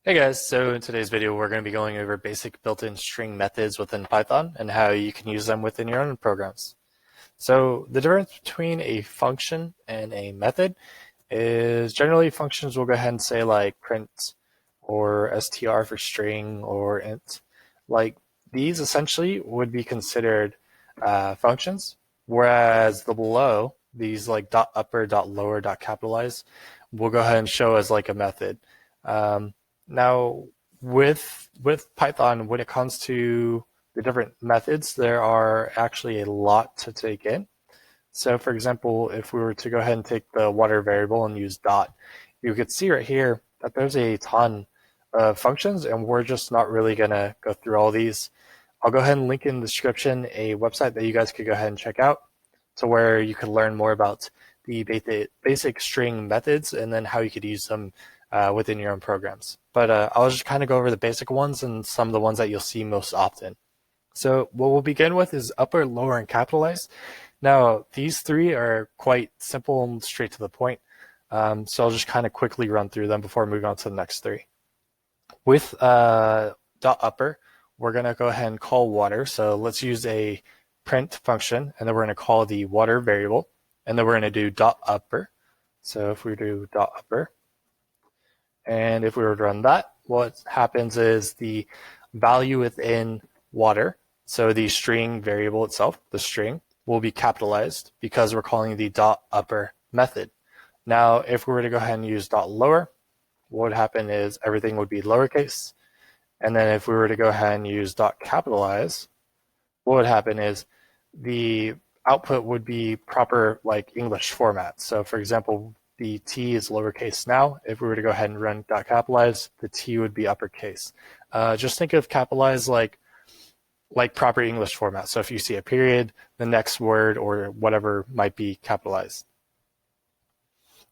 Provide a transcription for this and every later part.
Hey guys, so in today's video we're going to be going over basic built-in string methods within Python and how you can use them within your own programs. So the difference between a function and a method is generally functions will go ahead and say like print or str for string or int. Like these essentially would be considered functions, whereas the below, these like dot upper, dot lower, dot capitalize, will go ahead and show as like a method. Um, Now, with Python, when it comes to the different methods, there are actually a lot to take in. So, for example, if we were to go ahead and take the water variable and use dot, you could see right here that there's a ton of functions, and we're just not really going to go through all these. I'll go ahead and link in the description a website that you guys could go ahead and check out to where you could learn more about the basic string methods and then how you could use them within your own programs. But I'll just kind of go over the basic ones and some of the ones that you'll see most often. So what we'll begin with is upper, lower, and capitalize. Now, these three are quite simple and straight to the point. So I'll just kind of quickly run through them before moving on to the next three. With dot upper, we're going to go ahead and call water. So let's use a print function, and then we're going to call the water variable, and then we're going to do dot upper. So if we do dot upper, and if we were to run that, what happens is the value within water, so the string variable itself, the string, will be capitalized because we're calling the dot upper method. Now, if we were to go ahead and use dot lower, what would happen is everything would be lowercase. And then if we were to go ahead and use dot capitalize, what would happen is the output would be proper like English format. So for example, the T is lowercase now. If we were to go ahead and run dot capitalize, the T would be uppercase. Just think of capitalize like proper English format. So if you see a period, the next word or whatever might be capitalized.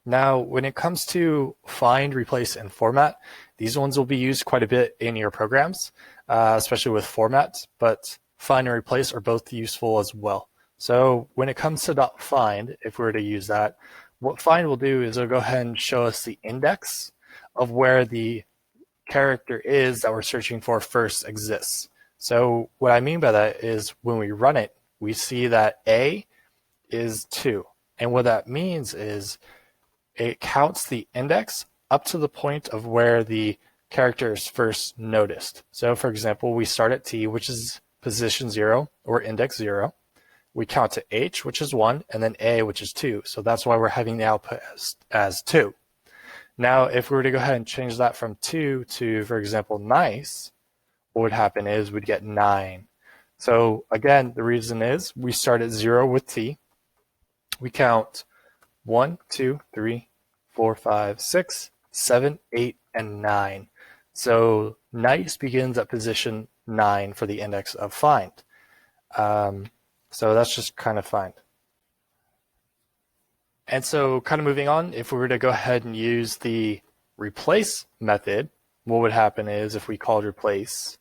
Now, when it comes to find, replace, and format, these ones will be used quite a bit in your programs, especially with format, but find and replace are both useful as well. So when it comes to .find, if we were to use that, what find will do is it'll go ahead and show us the index of where the character is that we're searching for first exists. So what I mean by that is when we run it, we see that A is 2. And what that means is it counts the index up to the point of where the character is first noticed. So for example, we start at T, which is position 0 or index 0. We count to H, which is 1, and then A, which is 2. So that's why we're having the output as 2. Now, if we were to go ahead and change that from 2 to, for example, nice, what would happen is we'd get 9. So again, the reason is we start at 0 with T. We count 1, 2, 3, 4, 5, 6, 7, 8, and 9. So nice begins at position 9 for the index of find. So that's just kind of find. And so kind of moving on, if we were to go ahead and use the replace method, what would happen is if we called replace,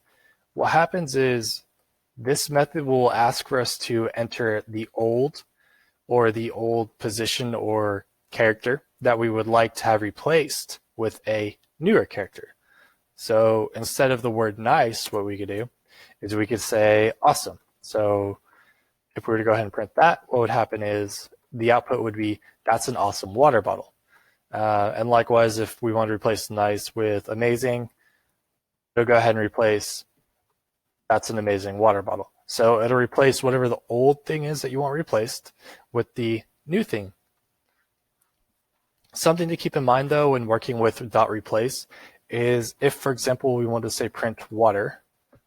what happens is this method will ask for us to enter the old position or character that we would like to have replaced with a newer character. So instead of the word nice, what we could do is we could say awesome. So if we were to go ahead and print that, what would happen is the output would be that's an awesome water bottle. And likewise, if we want to replace nice with amazing, we'll go ahead and replace that's an amazing water bottle. So it'll replace whatever the old thing is that you want replaced with the new thing. Something to keep in mind though when working with .replace is if, for example, we want to say print water,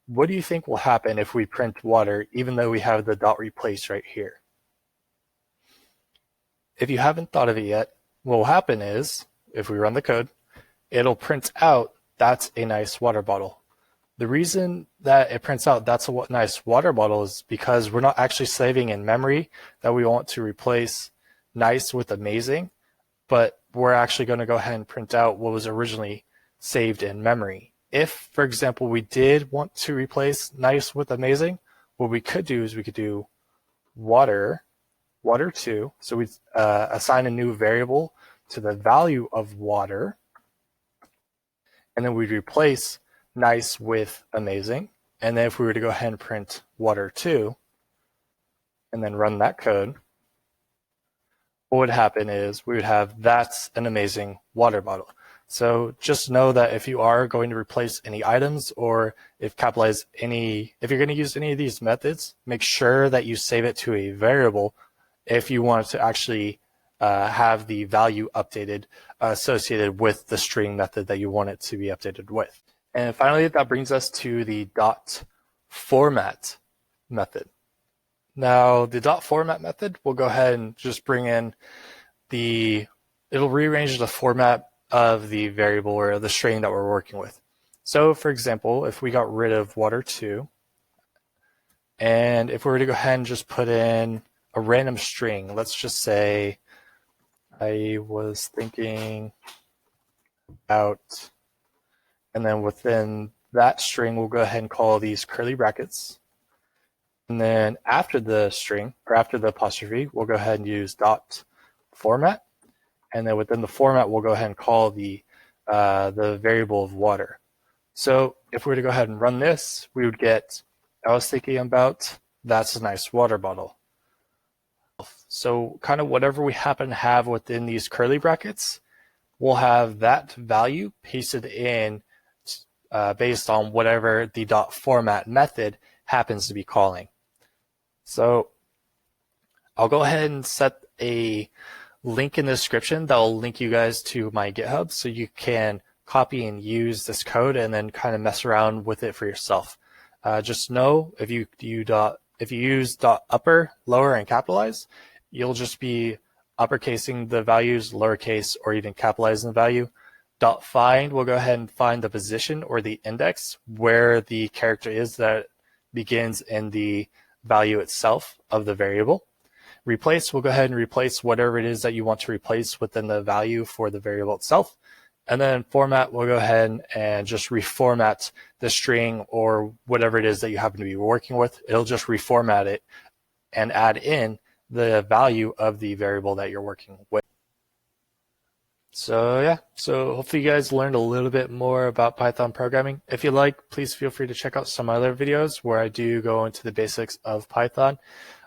what do you think will happen if we print water even though we have the .replace right here? If you haven't thought of it yet, what will happen is, if we run the code, it'll print out that's a nice water bottle. The reason that it prints out that's a nice water bottle is because we're not actually saving in memory that we want to replace nice with amazing, but we're actually going to go ahead and print out what was originally saved in memory. If, for example, we did want to replace nice with amazing, what we could do is we could do water2. So we assign a new variable to the value of water. and then we'd replace nice with amazing. And then if we were to go ahead and print water2 and then run that code, what would happen is we would have that's an amazing water bottle. So just know that if you are going to replace any items, or if you're going to use any of these methods, make sure that you save it to a variable if you want to actually have the value updated associated with the string method that you want it to be updated with. And finally, that brings us to the dot format method. Now, the dot format method will go ahead and just bring in it'll rearrange the format of the variable or the string that we're working with. So for example, if we got rid of water2, and if we were to go ahead and just put in a random string, let's just say I was thinking about, and then within that string, we'll go ahead and call these curly brackets. And then after the string, or after the apostrophe, we'll go ahead and use dot format. And then within the format, we'll go ahead and call the variable of water. So if we were to go ahead and run this, we would get, I was thinking about, that's a nice water bottle. So kind of whatever we happen to have within these curly brackets, we'll have that value pasted in based on whatever the dot format method happens to be calling. So I'll go ahead and set a link in the description that will link you guys to my GitHub so you can copy and use this code and then kind of mess around with it for yourself. Just know if you use dot upper, lower, and capitalize, you'll just be uppercasing the values, lowercase, or even capitalizing the value. Dot find will go ahead and find the position or the index where the character is that begins in the value itself of the variable. Replace will go ahead and replace whatever it is that you want to replace within the value for the variable itself. And then format will go ahead and just reformat the string or whatever it is that you happen to be working with. It'll just reformat it and add in the value of the variable that you're working with. So yeah, so hopefully you guys learned a little bit more about Python programming. If you like, please feel free to check out some other videos where I do go into the basics of Python.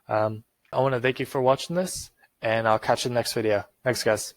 I want to thank you for watching this, and I'll catch you in the next video. Thanks, guys.